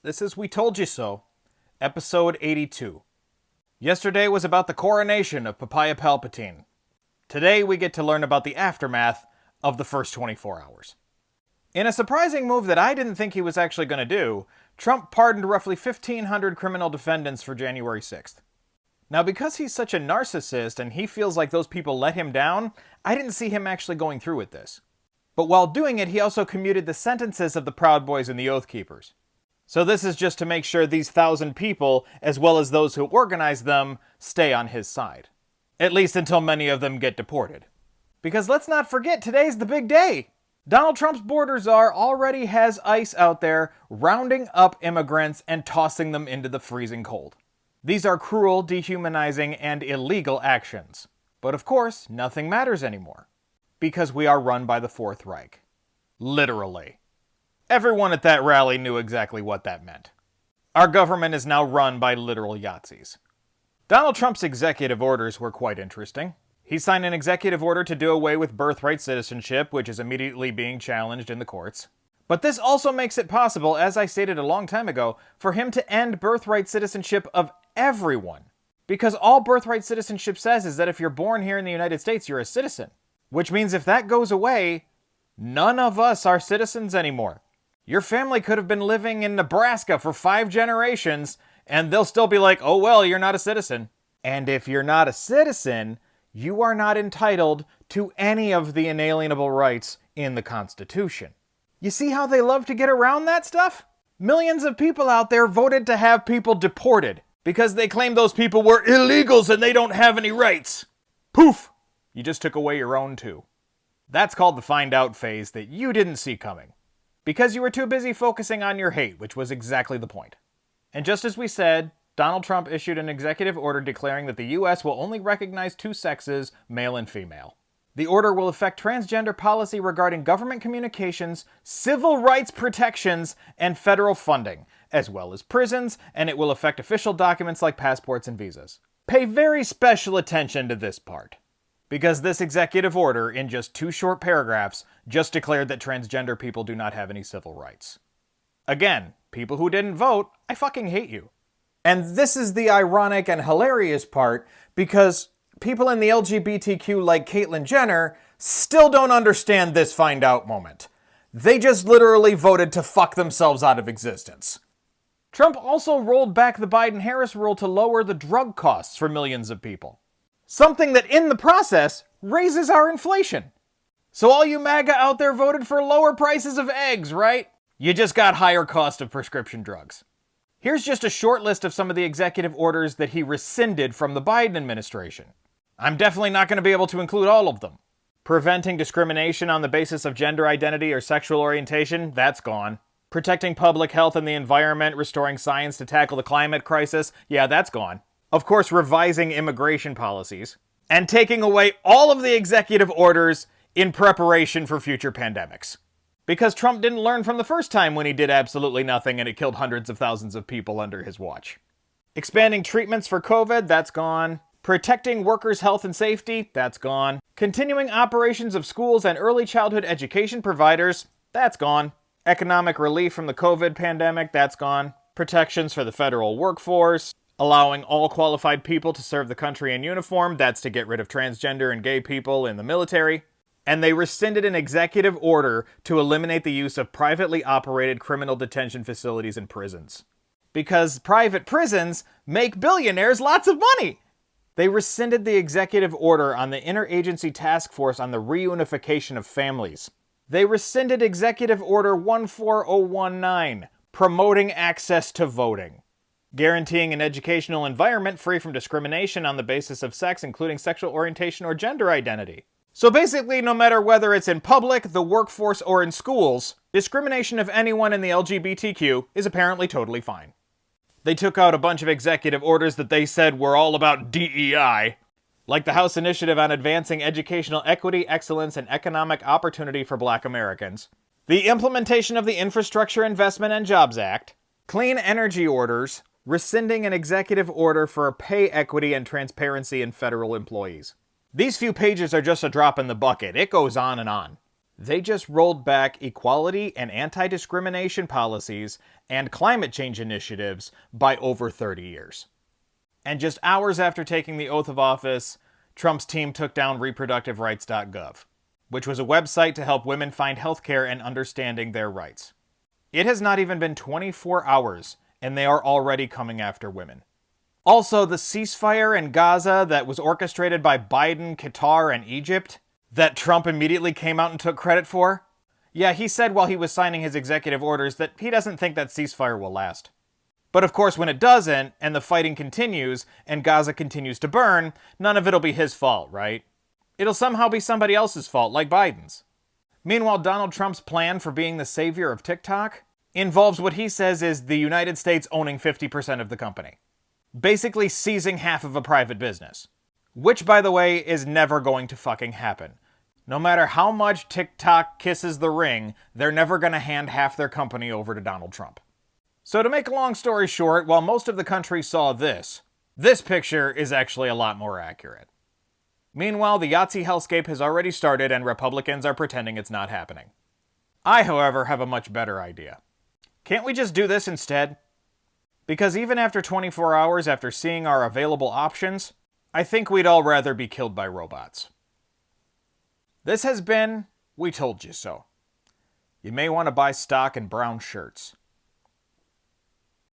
This is We Told You So, episode 82. Yesterday was about the coronation of Papaya Palpatine. Today we get to learn about the aftermath of the first 24 hours. In a surprising move that I didn't think he was actually going to do, Trump pardoned roughly 1,500 criminal defendants for January 6th. Now, because he's such a narcissist and he feels like those people let him down, I didn't see him actually going through with this. But while doing it, he also commuted the sentences of the Proud Boys and the Oath Keepers. So this is just to make sure these 1,000 people, as well as those who organized them, stay on his side. At least until many of them get deported. Because let's not forget, today's the big day! Donald Trump's border czar already has ICE out there rounding up immigrants and tossing them into the freezing cold. These are cruel, dehumanizing, and illegal actions. But of course, nothing matters anymore. Because we are run by the Fourth Reich. Literally. Everyone at that rally knew exactly what that meant. Our government is now run by literal Yahtzees. Donald Trump's executive orders were quite interesting. He signed an executive order to do away with birthright citizenship, which is immediately being challenged in the courts. But this also makes it possible, as I stated a long time ago, for him to end birthright citizenship of everyone. Because all birthright citizenship says is that if you're born here in the United States, you're a citizen. Which means if that goes away, none of us are citizens anymore. Your family could have been living in Nebraska for 5 generations, and they'll still be like, oh well, you're not a citizen. And if you're not a citizen, you are not entitled to any of the inalienable rights in the Constitution. You see how they love to get around that stuff? Millions of people out there voted to have people deported because they claim those people were illegals and they don't have any rights. Poof! You just took away your own too. That's called the find out phase that you didn't see coming. Because you were too busy focusing on your hate, which was exactly the point. And just as we said, Donald Trump issued an executive order declaring that the U.S. will only recognize 2 sexes, male and female. The order will affect transgender policy regarding government communications, civil rights protections, and federal funding, as well as prisons, and it will affect official documents like passports and visas. Pay very special attention to this part. Because this executive order, in just 2 short paragraphs, just declared that transgender people do not have any civil rights. Again, people who didn't vote, I fucking hate you. And this is the ironic and hilarious part, because people in the LGBTQ like Caitlyn Jenner still don't understand this find out moment. They just literally voted to fuck themselves out of existence. Trump also rolled back the Biden-Harris rule to lower the drug costs for millions of people. Something that, in the process, raises our inflation. So all you MAGA out there voted for lower prices of eggs, right? You just got higher cost of prescription drugs. Here's just a short list of some of the executive orders that he rescinded from the Biden administration. I'm definitely not going to be able to include all of them. Preventing discrimination on the basis of gender identity or sexual orientation, that's gone. Protecting public health and the environment, restoring science to tackle the climate crisis, yeah, that's gone. Of course, revising immigration policies, and taking away all of the executive orders in preparation for future pandemics. Because Trump didn't learn from the first time when he did absolutely nothing and it killed hundreds of thousands of people under his watch. Expanding treatments for COVID, that's gone. Protecting workers' health and safety, that's gone. Continuing operations of schools and early childhood education providers, that's gone. Economic relief from the COVID pandemic, that's gone. Protections for the federal workforce. Allowing all qualified people to serve the country in uniform, that's to get rid of transgender and gay people in the military. And they rescinded an executive order to eliminate the use of privately operated criminal detention facilities and prisons. Because private prisons make billionaires lots of money! They rescinded the executive order on the Interagency Task Force on the Reunification of Families. They rescinded Executive Order 14019, promoting access to voting. Guaranteeing an educational environment free from discrimination on the basis of sex, including sexual orientation or gender identity. So basically, no matter whether it's in public, the workforce, or in schools, discrimination of anyone in the LGBTQ is apparently totally fine. They took out a bunch of executive orders that they said were all about DEI, like the House Initiative on Advancing Educational Equity, Excellence, and Economic Opportunity for Black Americans, the implementation of the Infrastructure Investment and Jobs Act, clean energy orders, rescinding an executive order for pay equity and transparency in federal employees. These few pages are just a drop in the bucket. It goes on and on. They just rolled back equality and anti-discrimination policies and climate change initiatives by over 30 years. And just hours after taking the oath of office, Trump's team took down reproductiverights.gov, which was a website to help women find healthcare and understanding their rights. It has not even been 24 hours, and they are already coming after women. Also, the ceasefire in Gaza that was orchestrated by Biden, Qatar, and Egypt, that Trump immediately came out and took credit for? Yeah, he said while he was signing his executive orders that he doesn't think that ceasefire will last. But of course, when it doesn't, and the fighting continues, and Gaza continues to burn, none of it'll be his fault, right? It'll somehow be somebody else's fault, like Biden's. Meanwhile, Donald Trump's plan for being the savior of TikTok involves what he says is the United States owning 50% of the company. Basically seizing half of a private business. Which, by the way, is never going to fucking happen. No matter how much TikTok kisses the ring, they're never gonna hand half their company over to Donald Trump. So to make a long story short, while most of the country saw this picture is actually a lot more accurate. Meanwhile, the Yahtzee hellscape has already started and Republicans are pretending it's not happening. I, however, have a much better idea. Can't we just do this instead? Because even after 24 hours after seeing our available options, I think we'd all rather be killed by robots. This has been We Told You So. You may want to buy stock in brown shirts.